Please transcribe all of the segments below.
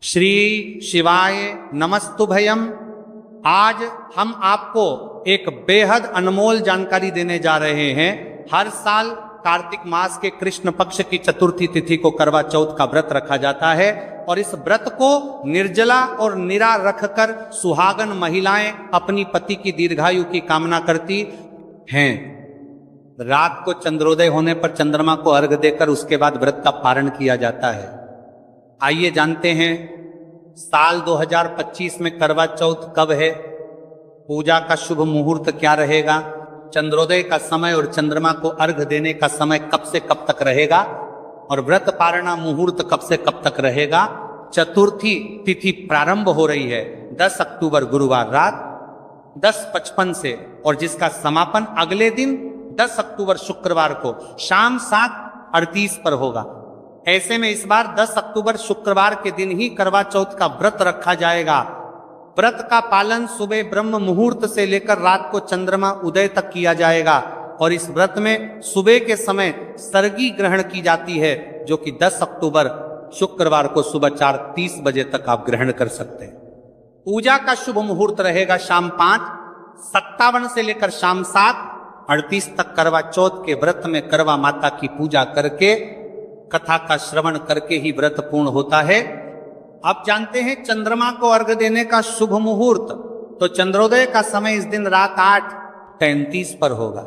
श्री शिवाय नमस्तुभयम। आज हम आपको एक बेहद अनमोल जानकारी देने जा रहे हैं। हर साल कार्तिक मास के कृष्ण पक्ष की चतुर्थी तिथि को करवा चौथ का व्रत रखा जाता है और इस व्रत को निर्जला और निरा रखकर सुहागन महिलाएं अपनी पति की दीर्घायु की कामना करती हैं। रात को चंद्रोदय होने पर चंद्रमा को अर्घ देकर उसके बाद व्रत का पारण किया जाता है। आइए जानते हैं साल 2025 में करवा चौथ कब है, पूजा का शुभ मुहूर्त क्या रहेगा, चंद्रोदय का समय और चंद्रमा को अर्घ देने का समय कब से कब तक रहेगा और व्रत पारणा मुहूर्त कब से कब तक रहेगा। चतुर्थी तिथि प्रारंभ हो रही है 10 अक्टूबर गुरुवार रात 10:55 से और जिसका समापन अगले दिन 10 अक्टूबर शुक्रवार को शाम 7:38 पर होगा। ऐसे में इस बार 10 अक्टूबर शुक्रवार के दिन ही करवा चौथ का व्रत रखा जाएगा। व्रत का पालन सुबह ब्रह्म मुहूर्त से लेकर रात को चंद्रमा उदय तक किया जाएगा और इस व्रत में सुबह के समय सर्गी ग्रहण की जाती है, जो कि 10 अक्टूबर शुक्रवार को सुबह 4:30 बजे तक आप ग्रहण कर सकते हैं। पूजा का शुभ मुहूर्त रहेगा शाम 5:57 से लेकर शाम 7:38 तक। करवा चौथ के व्रत में करवा माता की पूजा करके कथा का श्रवण करके ही व्रत पूर्ण होता है। अब जानते हैं चंद्रमा को अर्घ देने का शुभ मुहूर्त। तो चंद्रोदय का समय इस दिन रात 8:33 पर होगा।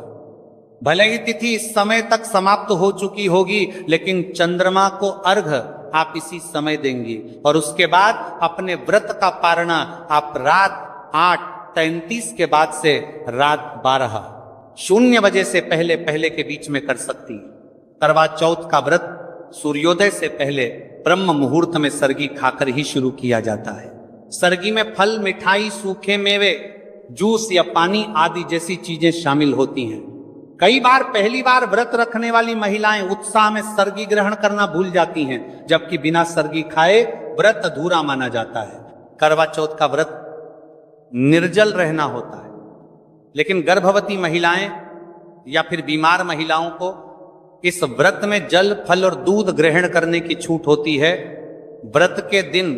भले ही तिथि इस समय तक समाप्त हो चुकी होगी, लेकिन चंद्रमा को अर्घ आप इसी समय देंगी और उसके बाद अपने व्रत का पारणा आप रात 8:33 के बाद से रात 12:00 बजे से पहले पहले के बीच में कर सकती है। करवा चौथ का व्रत सूर्योदय से पहले ब्रह्म मुहूर्त में सर्गी खाकर ही शुरू किया जाता है। सर्गी में फल, मिठाई, सूखे मेवे, जूस या पानी आदि जैसी चीजें शामिल होती हैं। कई बार पहली बार व्रत रखने वाली महिलाएं उत्साह में सर्गी ग्रहण करना भूल जाती हैं, जबकि बिना सर्गी खाए व्रत अधूरा माना जाता है। करवा चौथ का व्रत निर्जल रहना होता है, लेकिन गर्भवती महिलाएं या फिर बीमार महिलाओं को इस व्रत में जल, फल और दूध ग्रहण करने की छूट होती है। व्रत के दिन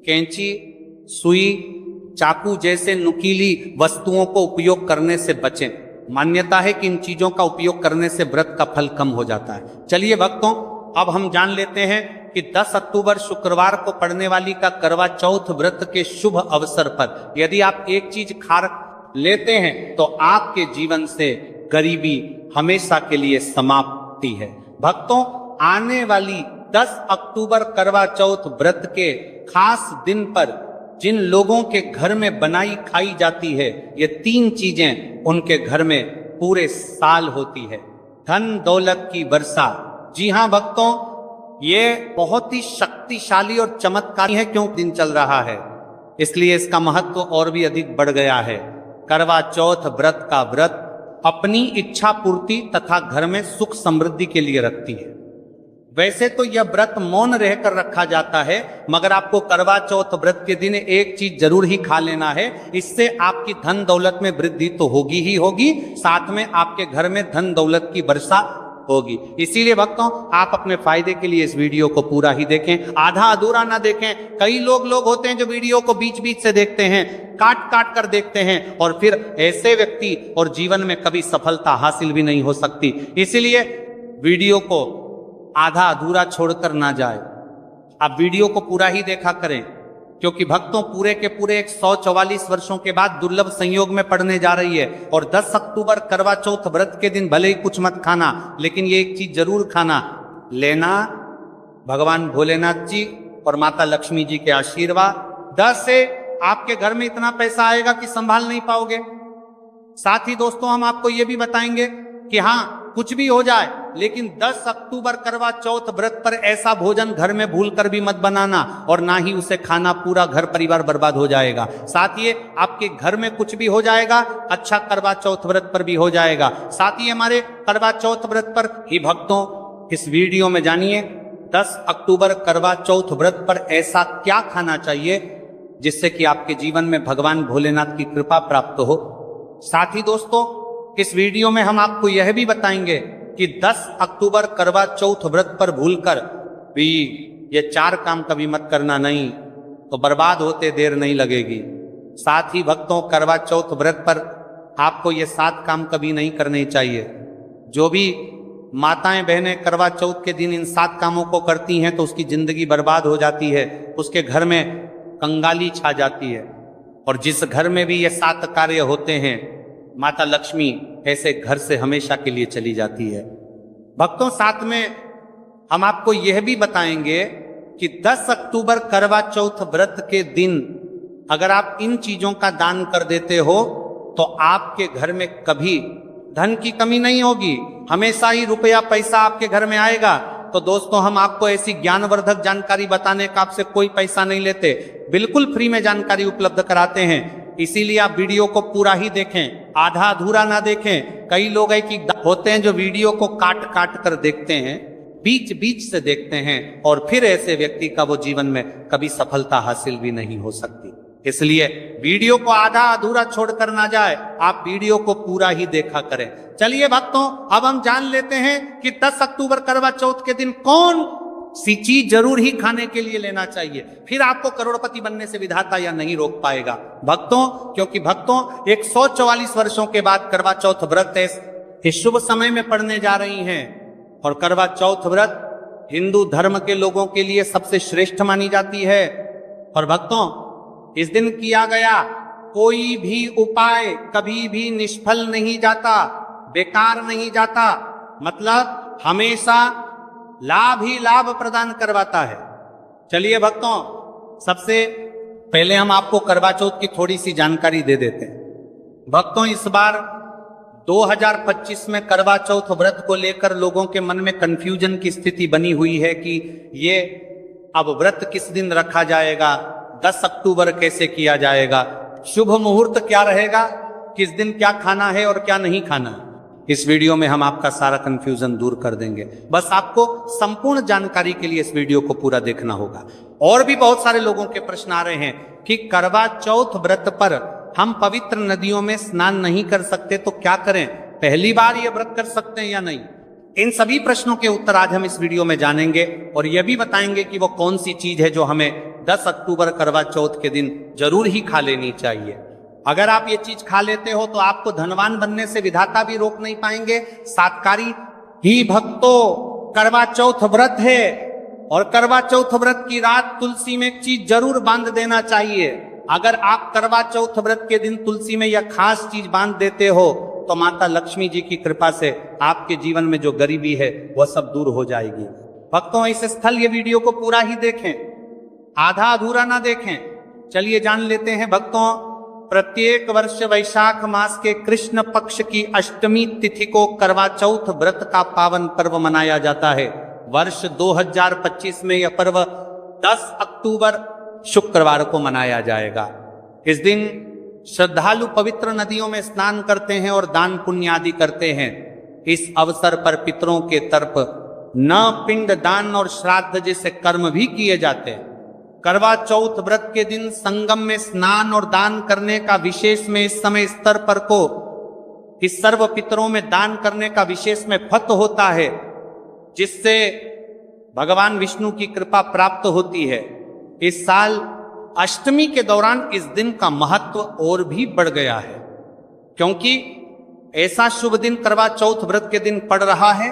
कैंची, सुई, चाकू जैसे नुकीली वस्तुओं को उपयोग करने से बचें। मान्यता है कि इन चीजों का उपयोग करने से व्रत का फल कम हो जाता है। चलिए भक्तों, अब हम जान लेते हैं कि 10 अक्टूबर शुक्रवार को पड़ने वाली का करवा चौथ व्रत के शुभ अवसर पर यदि आप एक चीज खा लेते हैं तो आपके जीवन से गरीबी हमेशा के लिए समाप्ति है। भक्तों, आने वाली 10 अक्टूबर करवा चौथ व्रत के खास दिन पर जिन लोगों के घर में बनाई खाई जाती है, ये 3 चीजें उनके घर में पूरे साल होती है। धन दौलत की वर्षा। जी हां भक्तों, ये बहुत ही शक्तिशाली और चमत्कारी है। क्यों दिन चल रहा है, इसलिए इसका महत्व और भी अधिक बढ़ गया है। करवा चौथ व्रत का व्रत अपनी इच्छा पूर्ति तथा घर में सुख समृद्धि के लिए रखती है। वैसे तो यह व्रत मौन रहकर रखा जाता है, मगर आपको करवा चौथ व्रत के दिन एक चीज जरूर ही खा लेना है। इससे आपकी धन दौलत में वृद्धि तो होगी ही होगी, साथ में आपके घर में धन दौलत की वर्षा होगी। इसीलिए भक्तों, आप अपने फायदे के लिए इस वीडियो को पूरा ही देखें, आधा अधूरा ना देखें। कई लोग होते हैं जो वीडियो को बीच बीच से देखते हैं, काट काट कर देखते हैं, और फिर ऐसे व्यक्ति और जीवन में कभी सफलता हासिल भी नहीं हो सकती। इसीलिए वीडियो को आधा अधूरा छोड़कर ना जाए, आप वीडियो को पूरा ही देखा करें, क्योंकि भक्तों पूरे के पूरे 144 वर्षों के बाद दुर्लभ संयोग में पड़ने जा रही है। और 10 अक्टूबर करवा चौथ व्रत के दिन भले ही कुछ मत खाना, लेकिन ये एक चीज जरूर खाना लेना, भगवान भोलेनाथ जी और माता लक्ष्मी जी के आशीर्वाद। 10 से आपके घर में इतना पैसा आएगा कि संभाल नहीं पाओगे। साथ ही दोस्तों, हम आपको ये भी बताएंगे कि हाँ, कुछ भी हो जाए, लेकिन 10 अक्टूबर करवा चौथ व्रत पर ऐसा भोजन घर में भूलकर भी मत बनाना और ना ही उसे खाना, पूरा घर परिवार बर्बाद हो जाएगा। साथ ही आपके घर में कुछ भी हो जाएगा, अच्छा करवा चौथ व्रत पर भी हो जाएगा। साथ ही हमारे करवा चौथ व्रत पर ही भक्तों इस वीडियो में जानिए 10 अक्टूबर करवा चौथ व्रत पर ऐसा क्या खाना चाहिए जिससे कि आपके जीवन में भगवान भोलेनाथ की कृपा प्राप्त हो। साथ ही दोस्तों, इस वीडियो में हम आपको यह भी बताएंगे कि 10 अक्टूबर करवा चौथ व्रत पर भूलकर भी ये 4 काम कभी मत करना, नहीं तो बर्बाद होते देर नहीं लगेगी। साथ ही भक्तों, करवा चौथ व्रत पर आपको ये 7 काम कभी नहीं करने चाहिए। जो भी माताएं बहनें करवा चौथ के दिन इन 7 कामों को करती हैं तो उसकी जिंदगी बर्बाद हो जाती है, उसके घर में कंगाली छा जाती है। और जिस घर में भी ये 7 कार्य होते हैं, माता लक्ष्मी ऐसे घर से हमेशा के लिए चली जाती है। भक्तों, साथ में हम आपको यह भी बताएंगे कि 10 अक्टूबर करवा चौथ व्रत के दिन अगर आप इन चीजों का दान कर देते हो तो आपके घर में कभी धन की कमी नहीं होगी, हमेशा ही रुपया पैसा आपके घर में आएगा। तो दोस्तों, हम आपको ऐसी ज्ञानवर्धक जानकारी बताने का आपसे कोई पैसा नहीं लेते, बिल्कुल फ्री में जानकारी उपलब्ध कराते हैं। इसीलिए आप वीडियो को पूरा ही देखें, आधा अधूरा ना देखें। कई लोग है कि होते हैं जो वीडियो को काट काट कर देखते हैं, बीच बीच से देखते हैं, और फिर ऐसे व्यक्ति का वो जीवन में कभी सफलता हासिल भी नहीं हो सकती। इसलिए वीडियो को आधा अधूरा छोड़कर ना जाए, आप वीडियो को पूरा ही देखा करें। चलिए भक्तों, अब हम जान लेते हैं कि 10 अक्टूबर करवा चौथ के दिन कौन सी चीज जरूर ही खाने के लिए लेना चाहिए, फिर आपको करोड़पति बनने से विधाता या नहीं रोक पाएगा। भक्तों, क्योंकि भक्तों 144 वर्षों के बाद करवा चौथ व्रत इस शुभ समय में पड़ने जा रही हैं। और करवा चौथ व्रत हिंदू धर्म के लोगों के लिए सबसे श्रेष्ठ मानी जाती है। और भक्तों, इस दिन किया गया कोई भी उपाय कभी भी निष्फल नहीं जाता, बेकार नहीं जाता, मतलब हमेशा लाभ ही लाभ प्रदान करवाता है। चलिए भक्तों, सबसे पहले हम आपको करवा चौथ की थोड़ी सी जानकारी दे देते हैं। भक्तों, इस बार 2025 में करवा चौथ व्रत को लेकर लोगों के मन में कंफ्यूजन की स्थिति बनी हुई है कि ये अब व्रत किस दिन रखा जाएगा, 10 अक्टूबर कैसे किया जाएगा, शुभ मुहूर्त क्या रहेगा, किस दिन क्या खाना है और क्या नहीं खाना। इस वीडियो में हम आपका सारा कंफ्यूजन दूर कर देंगे। बस आपको संपूर्ण जानकारी के लिए इस वीडियो को पूरा देखना होगा। और भी बहुत सारे लोगों के प्रश्न आ रहे हैं कि करवा चौथ व्रत पर हम पवित्र नदियों में स्नान नहीं कर सकते तो क्या करें, पहली बार ये व्रत कर सकते हैं या नहीं। इन सभी प्रश्नों के उत्तर आज हम इस वीडियो में जानेंगे और यह भी बताएंगे कि वो कौन सी चीज है जो हमें 10 अक्टूबर करवा चौथ के दिन जरूर ही खा लेनी चाहिए। अगर आप ये चीज खा लेते हो तो आपको धनवान बनने से विधाता भी रोक नहीं पाएंगे। सातकारी ही भक्तों, करवा चौथ व्रत है और करवा चौथ व्रत की रात तुलसी में एक चीज जरूर बांध देना चाहिए। अगर आप करवा चौथ व्रत के दिन तुलसी में यह खास चीज बांध देते हो तो माता लक्ष्मी जी की कृपा से आपके जीवन में जो गरीबी है वह सब दूर हो जाएगी। भक्तों, इस स्थल ये वीडियो को पूरा ही देखें, आधा अधूरा ना देखें। चलिए जान लेते हैं भक्तों, प्रत्येक वर्ष वैशाख मास के कृष्ण पक्ष की अष्टमी तिथि को करवा चौथ व्रत का पावन पर्व मनाया जाता है। वर्ष 2025 में यह पर्व 10 अक्टूबर शुक्रवार को मनाया जाएगा। इस दिन श्रद्धालु पवित्र नदियों में स्नान करते हैं और दान पुण्य आदि करते हैं। इस अवसर पर पितरों के तरफ न पिंड दान और श्राद्ध जैसे कर्म भी किए जाते हैं। करवा चौथ व्रत के दिन संगम में स्नान और दान करने का विशेष में इस समय स्तर पर को इस सर्व पितरों में दान करने का विशेष में फत होता है, जिससे भगवान विष्णु की कृपा प्राप्त होती है। इस साल अष्टमी के दौरान इस दिन का महत्व और भी बढ़ गया है, क्योंकि ऐसा शुभ दिन करवा चौथ व्रत के दिन पड़ रहा है।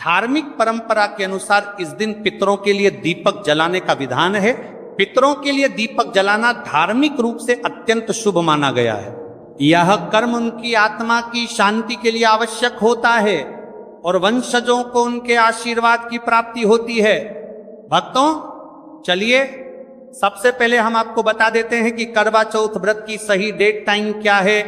धार्मिक परंपरा के अनुसार इस दिन पितरों के लिए दीपक जलाने का विधान है। पितरों के लिए दीपक जलाना धार्मिक रूप से अत्यंत शुभ माना गया है। यह कर्म उनकी आत्मा की शांति के लिए आवश्यक होता है और वंशजों को उनके आशीर्वाद की प्राप्ति होती है। भक्तों, चलिए सबसे पहले हम आपको बता देते हैं कि करवा चौथ व्रत की सही डेट टाइम क्या है,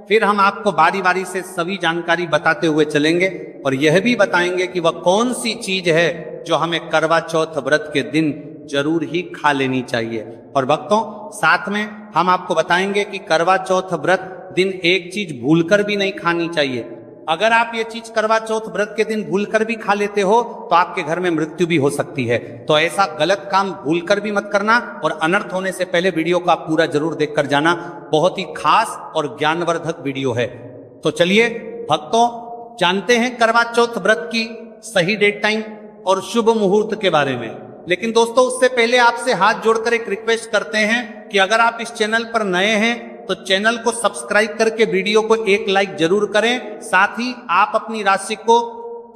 फिर हम आपको बारी बारी से सभी जानकारी बताते हुए चलेंगे और यह भी बताएंगे कि वह कौन सी चीज है जो हमें करवा चौथ व्रत के दिन जरूर ही खा लेनी चाहिए। और भक्तों, साथ में हम आपको बताएंगे कि करवा चौथ व्रत दिन एक चीज भूलकर भी नहीं खानी चाहिए। अगर आप ये चीज करवा चौथ व्रत के दिन भूलकर भी खा लेते हो तो आपके घर में मृत्यु भी हो सकती है। तो ऐसा गलत काम भूलकर भी मत करना और अनर्थ होने से पहले वीडियो को आप पूरा जरूर देखकर जाना। बहुत ही खास और ज्ञानवर्धक वीडियो है। तो चलिए भक्तों, जानते हैं करवा चौथ व्रत की सही डेट टाइम और शुभ मुहूर्त के बारे में। लेकिन दोस्तों उससे पहले आपसे हाथ जोड़कर एक रिक्वेस्ट करते हैं कि अगर आप इस चैनल पर नए हैं तो चैनल को सब्सक्राइब करके वीडियो को एक लाइक जरूर करें। साथ ही आप अपनी राशि को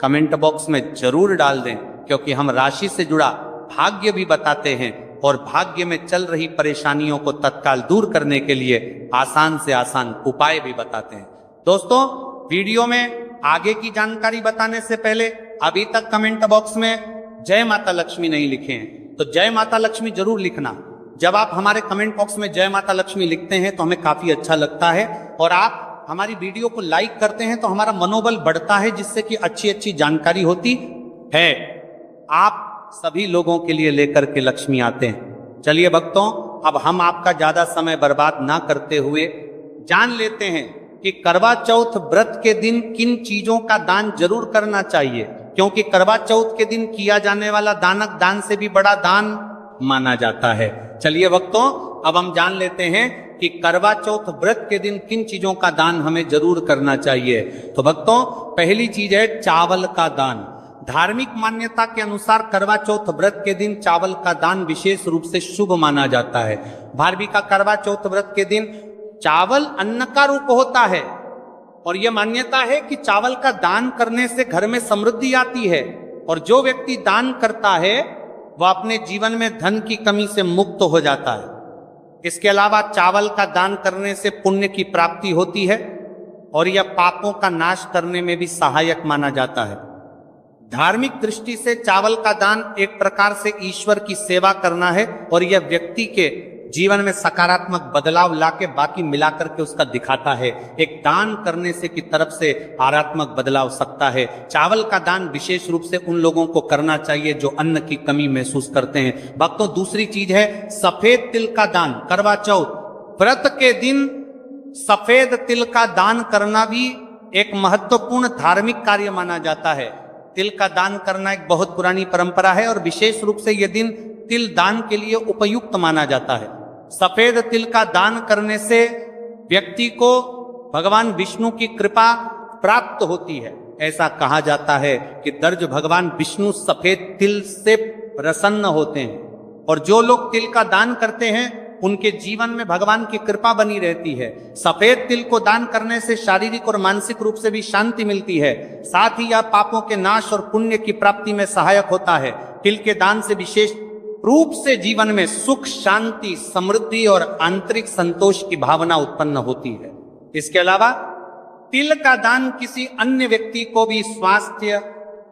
कमेंट बॉक्स में जरूर डाल दें, क्योंकि हम राशि से जुड़ा भाग्य भी बताते हैं और भाग्य में चल रही परेशानियों को तत्काल दूर करने के लिए आसान से आसान उपाय भी बताते हैं। दोस्तों वीडियो में आगे की जानकारी बताने से पहले अभी तक कमेंट बॉक्स में जय माता लक्ष्मी नहीं लिखे हैं तो जय माता लक्ष्मी जरूर लिखना। जब आप हमारे कमेंट बॉक्स में जय माता लक्ष्मी लिखते हैं तो हमें काफी अच्छा लगता है और आप हमारी वीडियो को लाइक करते हैं तो हमारा मनोबल बढ़ता है, जिससे कि अच्छी अच्छी जानकारी होती है। आप सभी लोगों के लिए लेकर के लक्ष्मी आते हैं। चलिए भक्तों, अब हम आपका ज्यादा समय बर्बाद ना करते हुए जान लेते हैं कि करवा चौथ व्रत के दिन किन चीजों का दान जरूर करना चाहिए, क्योंकि करवा चौथ के दिन किया जाने वाला दानक दान से भी बड़ा दान माना जाता है। चलिए भक्तों, अब हम जान लेते हैं कि करवा चौथ व्रत के दिन किन चीजों का दान हमें जरूर करना चाहिए। तो भक्तों पहली चीज है चावल का दान। धार्मिक मान्यता के अनुसार करवा चौथ व्रत के दिन चावल का दान विशेष रूप से शुभ माना जाता है। भारवी का करवा चौथ व्रत के दिन चावल अन्न का रूप होता है और यह मान्यता है कि चावल का दान करने से घर में समृद्धि आती है और जो व्यक्ति दान करता है वह अपने जीवन में धन की कमी से मुक्त हो जाता है। इसके अलावा चावल का दान करने से पुण्य की प्राप्ति होती है और यह पापों का नाश करने में भी सहायक माना जाता है। धार्मिक दृष्टि से चावल का दान एक प्रकार से ईश्वर की सेवा करना है और यह व्यक्ति के जीवन में सकारात्मक बदलाव लाके बाकी मिलाकर के उसका दिखाता है। एक दान करने से की तरफ से आध्यात्मिक बदलाव सकता है। चावल का दान विशेष रूप से उन लोगों को करना चाहिए जो अन्न की कमी महसूस करते हैं। भक्तों दूसरी चीज है सफेद तिल का दान। करवा चौथ व्रत के दिन सफेद तिल का दान करना भी एक महत्वपूर्ण धार्मिक कार्य माना जाता है। तिल का दान करना एक बहुत पुरानी परंपरा है और विशेष रूप से यह दिन तिल दान के लिए उपयुक्त माना जाता है। सफेद तिल का दान करने से व्यक्ति को भगवान विष्णु की कृपा प्राप्त होती है। ऐसा कहा जाता है कि दर्ज भगवान विष्णु सफेद तिल से प्रसन्न होते हैं और जो लोग तिल का दान करते हैं उनके जीवन में भगवान की कृपा बनी रहती है। सफेद तिल को दान करने से शारीरिक और मानसिक रूप से भी शांति मिलती है। साथ ही यह पापों के नाश और पुण्य की प्राप्ति में सहायक होता है। तिल के दान से विशेष रूप से जीवन में सुख, शांति, समृद्धि और आंतरिक संतोष की भावना उत्पन्न होती है। इसके अलावा तिल का दान किसी अन्य व्यक्ति को भी स्वास्थ्य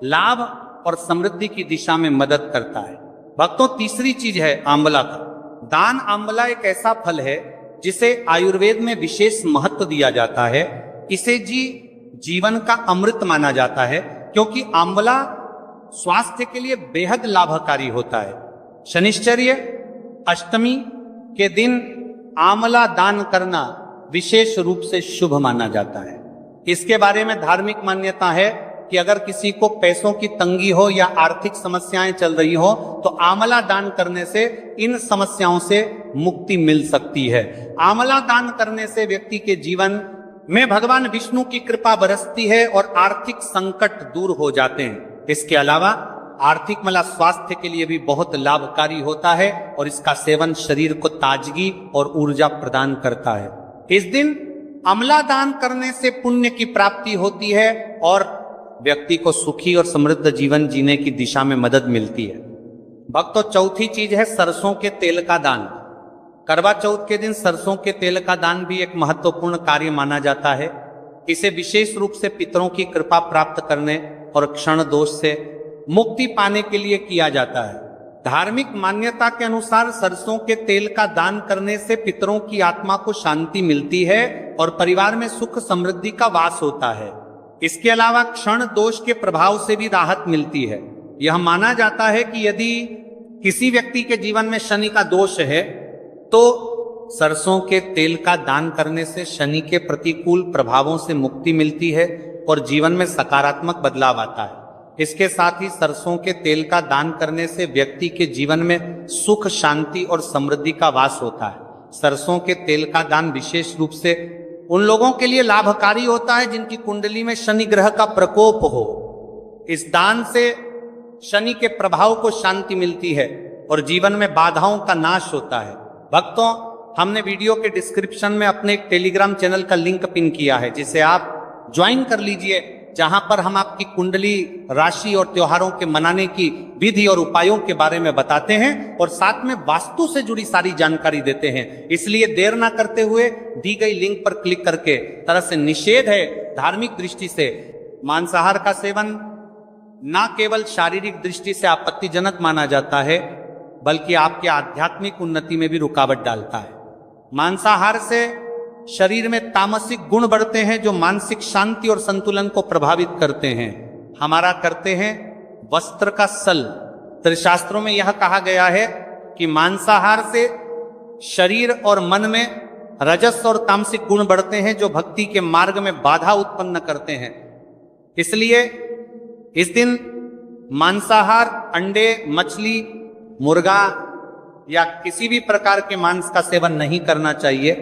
लाभ और समृद्धि की दिशा में मदद करता है। भक्तों तीसरी चीज है आंवला का दान। आंवला एक ऐसा फल है जिसे आयुर्वेद में विशेष महत्व दिया जाता है। इसे जीवन का अमृत माना जाता है क्योंकि आंवला स्वास्थ्य के लिए बेहद लाभकारी होता है। शनिश्चर्य अष्टमी के दिन आंवला दान करना विशेष रूप से शुभ माना जाता है। इसके बारे में धार्मिक मान्यता है कि अगर किसी को पैसों की तंगी हो या आर्थिक समस्याएं चल रही हो तो आंवला दान करने से इन समस्याओं से मुक्ति मिल सकती है। आंवला दान करने से व्यक्ति के जीवन में भगवान विष्णु की कृपा बरसती है और आर्थिक संकट दूर हो जाते हैं। इसके अलावा आर्थिक मतलब स्वास्थ्य के लिए भी बहुत लाभकारी होता है और इसका सेवन शरीर को ताजगी और ऊर्जा प्रदान करता है। इस दिन आंवला दान करने से पुण्य की प्राप्ति होती है और व्यक्ति को सुखी और समृद्ध जीवन जीने की दिशा में मदद मिलती है। भक्तों चौथी चीज है सरसों के तेल का दान। करवा चौथ के दिन सरसों के तेल का दान भी एक महत्वपूर्ण कार्य माना जाता है। इसे विशेष रूप से पितरों की कृपा प्राप्त करने और क्षण दोष से मुक्ति पाने के लिए किया जाता है। धार्मिक मान्यता के अनुसार सरसों के तेल का दान करने से पितरों की आत्मा को शांति मिलती है और परिवार में सुख समृद्धि का वास होता है। इसके अलावा क्षण दोष के प्रभाव से भी राहत मिलती है। यह माना जाता है कि यदि किसी व्यक्ति के जीवन में शनि का दोष है तो सरसों के तेल का दान करने से शनि के प्रतिकूल प्रभावों से मुक्ति मिलती है और जीवन में सकारात्मक बदलाव आता है। इसके साथ ही सरसों के तेल का दान करने से व्यक्ति के जीवन में सुख, शांति और समृद्धि का वास होता है। सरसों के तेल का दान विशेष रूप से उन लोगों के लिए लाभकारी होता है जिनकी कुंडली में शनि ग्रह का प्रकोप हो। इस दान से शनि के प्रभाव को शांति मिलती है और जीवन में बाधाओं का नाश होता है। भक्तों, हमने वीडियो के डिस्क्रिप्शन में अपने एक टेलीग्राम चैनल का लिंक पिन किया है, जिसे आप ज्वाइन कर लीजिए, जहां पर हम आपकी कुंडली, राशि और त्योहारों के मनाने की विधि और उपायों के बारे में बताते हैं और साथ में वास्तु से जुड़ी सारी जानकारी देते हैं। इसलिए देर ना करते हुए दी गई लिंक पर क्लिक करके, तरह से निषेध है धार्मिक दृष्टि से मांसाहार का सेवन न केवल शारीरिक दृष्टि से आपत्तिजनक माना जाता है, बल्कि आपके आध्यात्मिक उन्नति में भी रुकावट डालता है। मांसाहार से शरीर में तामसिक गुण बढ़ते हैं, जो मानसिक शांति और संतुलन को प्रभावित करते हैं। हमारा करते हैं वस्त्र का सल। त्रिशास्त्रों में यह कहा गया है कि मांसाहार से शरीर और मन में रजस और तामसिक गुण बढ़ते हैं, जो भक्ति के मार्ग में बाधा उत्पन्न करते हैं। इसलिए इस दिन मांसाहार, अंडे, मछली, मुर्गा या किसी भी प्रकार के मांस का सेवन नहीं करना चाहिए।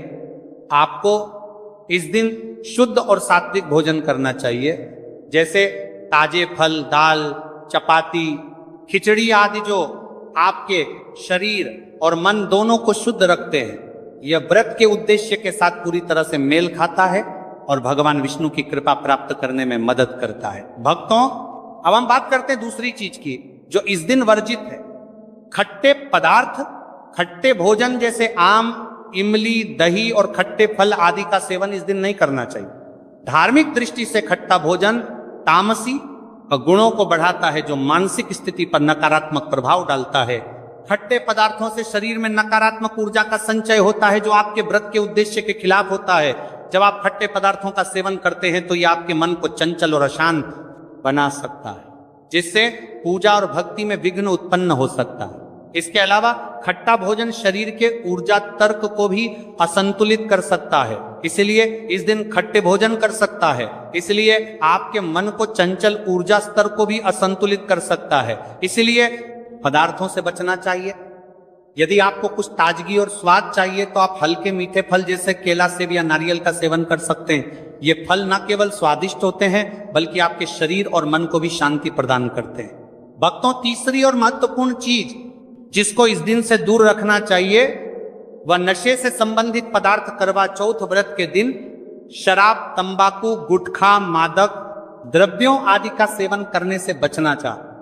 आपको इस दिन शुद्ध और सात्विक भोजन करना चाहिए, जैसे ताजे फल, दाल, चपाती, खिचड़ी आदि, जो आपके शरीर और मन दोनों को शुद्ध रखते हैं। यह व्रत के उद्देश्य के साथ पूरी तरह से मेल खाता है और भगवान विष्णु की कृपा प्राप्त करने में मदद करता है। भक्तों, अब हम बात करते हैं दूसरी चीज की, जो इस दिन वर्जित है। खट्टे पदार्थ, खट्टे भोजन जैसे आम, इमली, दही और खट्टे फल आदि का सेवन इस दिन नहीं करना चाहिए। धार्मिक दृष्टि से खट्टा भोजन तामसी गुणों को बढ़ाता है, जो मानसिक स्थिति पर नकारात्मक प्रभाव डालता है। खट्टे पदार्थों से शरीर में नकारात्मक ऊर्जा का संचय होता है, जो आपके व्रत के उद्देश्य के खिलाफ होता है। जब आप खट्टे पदार्थों का सेवन करते हैं तो यह आपके मन को चंचल और अशांत बना सकता है, जिससे पूजा और भक्ति में विघ्न उत्पन्न हो सकता है। इसके अलावा खट्टा भोजन शरीर के ऊर्जा तर्क को भी असंतुलित कर सकता है, इसलिए इस दिन खट्टे भोजन कर सकता है। इसलिए आपके मन को चंचल ऊर्जा स्तर को भी असंतुलित कर सकता है, इसलिए पदार्थों से बचना चाहिए। यदि आपको कुछ ताजगी और स्वाद चाहिए तो आप हल्के मीठे फल जैसे केला, सेब या नारियल का सेवन कर सकते हैं। ये फल न केवल स्वादिष्ट होते हैं, बल्कि आपके शरीर और मन को भी शांति प्रदान करते हैं। भक्तों, तीसरी और महत्वपूर्ण चीज जिसको इस दिन से दूर रखना चाहिए वह नशे से संबंधित पदार्थ। करवा चौथ व्रत के दिन शराब, तंबाकू, गुटखा, मादक द्रव्यों आदि का सेवन करने से बचना चाहिए।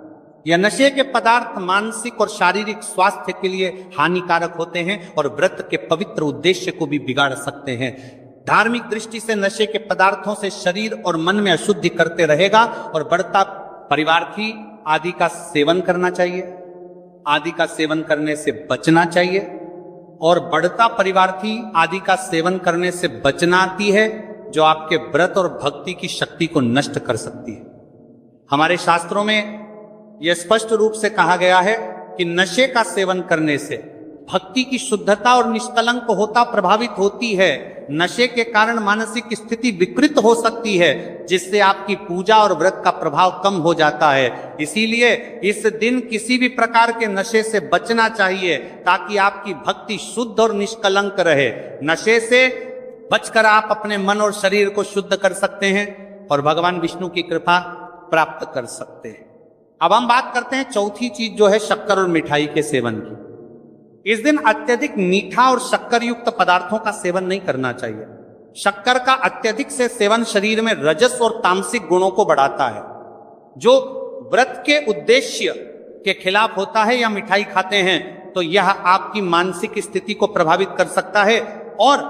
यह नशे के पदार्थ मानसिक और शारीरिक स्वास्थ्य के लिए हानिकारक होते हैं और व्रत के पवित्र उद्देश्य को भी बिगाड़ सकते हैं। धार्मिक दृष्टि से नशे के पदार्थों से शरीर और मन में अशुद्धि करते रहेगा और बढ़ता परिवार्थी आदि का सेवन करना चाहिए, आदि का सेवन करने से बचना चाहिए। और बढ़ता परिवार्थी आदि का सेवन करने से बचना आती है, जो आपके व्रत और भक्ति की शक्ति को नष्ट कर सकती है। हमारे शास्त्रों में यह स्पष्ट रूप से कहा गया है कि नशे का सेवन करने से भक्ति की शुद्धता और निष्कलंक होता प्रभावित होती है। नशे के कारण मानसिक स्थिति विकृत हो सकती है, जिससे आपकी पूजा और व्रत का प्रभाव कम हो जाता है। इसीलिए इस दिन किसी भी प्रकार के नशे से बचना चाहिए, ताकि आपकी भक्ति शुद्ध और निष्कलंक रहे। नशे से बचकर आप अपने मन और शरीर को शुद्ध कर सकते हैं और भगवान विष्णु की कृपा प्राप्त कर सकते हैं। अब हम बात करते हैं चौथी चीज, जो है शक्कर और मिठाई के सेवन की। इस दिन अत्यधिक मीठा और शक्कर युक्त पदार्थों का सेवन नहीं करना चाहिए। शक्कर का अत्यधिक से सेवन शरीर में रजस और तामसिक गुणों को बढ़ाता है, जो व्रत के उद्देश्य के खिलाफ होता है। या मिठाई खाते हैं तो यह आपकी मानसिक स्थिति को प्रभावित कर सकता है और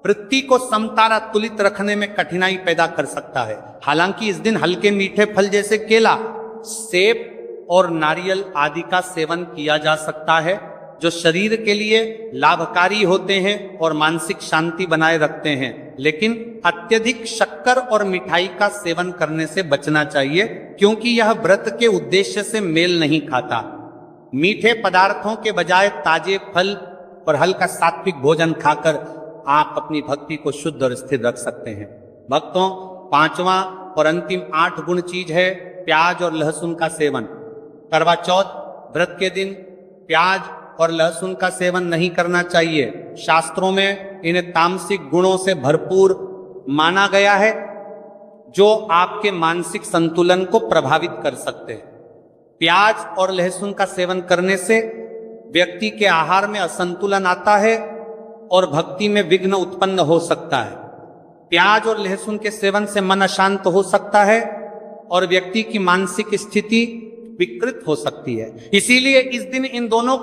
वृत्ति को समतारा तुलित रखने में कठिनाई पैदा कर सकता है। हालांकि इस दिन हल्के मीठे फल जैसे केला, सेब और नारियल आदि का सेवन किया जा सकता है, जो शरीर के लिए लाभकारी होते हैं और मानसिक शांति बनाए रखते हैं। लेकिन अत्यधिक शक्कर और मिठाई का सेवन करने से बचना चाहिए, क्योंकि यह व्रत के उद्देश्य से मेल नहीं खाता। मीठे पदार्थों के बजाय ताजे फल और हल्का सात्विक भोजन खाकर आप अपनी भक्ति को शुद्ध और स्थिर रख सकते हैं। भक्तों, पांचवा और अंतिम 8 गुण चीज है प्याज और लहसुन का सेवन। करवा चौथ व्रत के दिन प्याज और लहसुन का सेवन नहीं करना चाहिए। शास्त्रों में इन्हें तामसिक गुणों से भरपूर माना गया है, जो आपके मानसिक संतुलन को प्रभावित कर सकते हैं। प्याज और लहसुन का सेवन करने से व्यक्ति के आहार में असंतुलन आता है और भक्ति में विघ्न उत्पन्न हो सकता है। प्याज और लहसुन के सेवन से मन अशांत हो सकता है और व्यक्ति की मानसिक स्थिति विकृत हो सकती है। इसीलिए इस दिन इन दोनों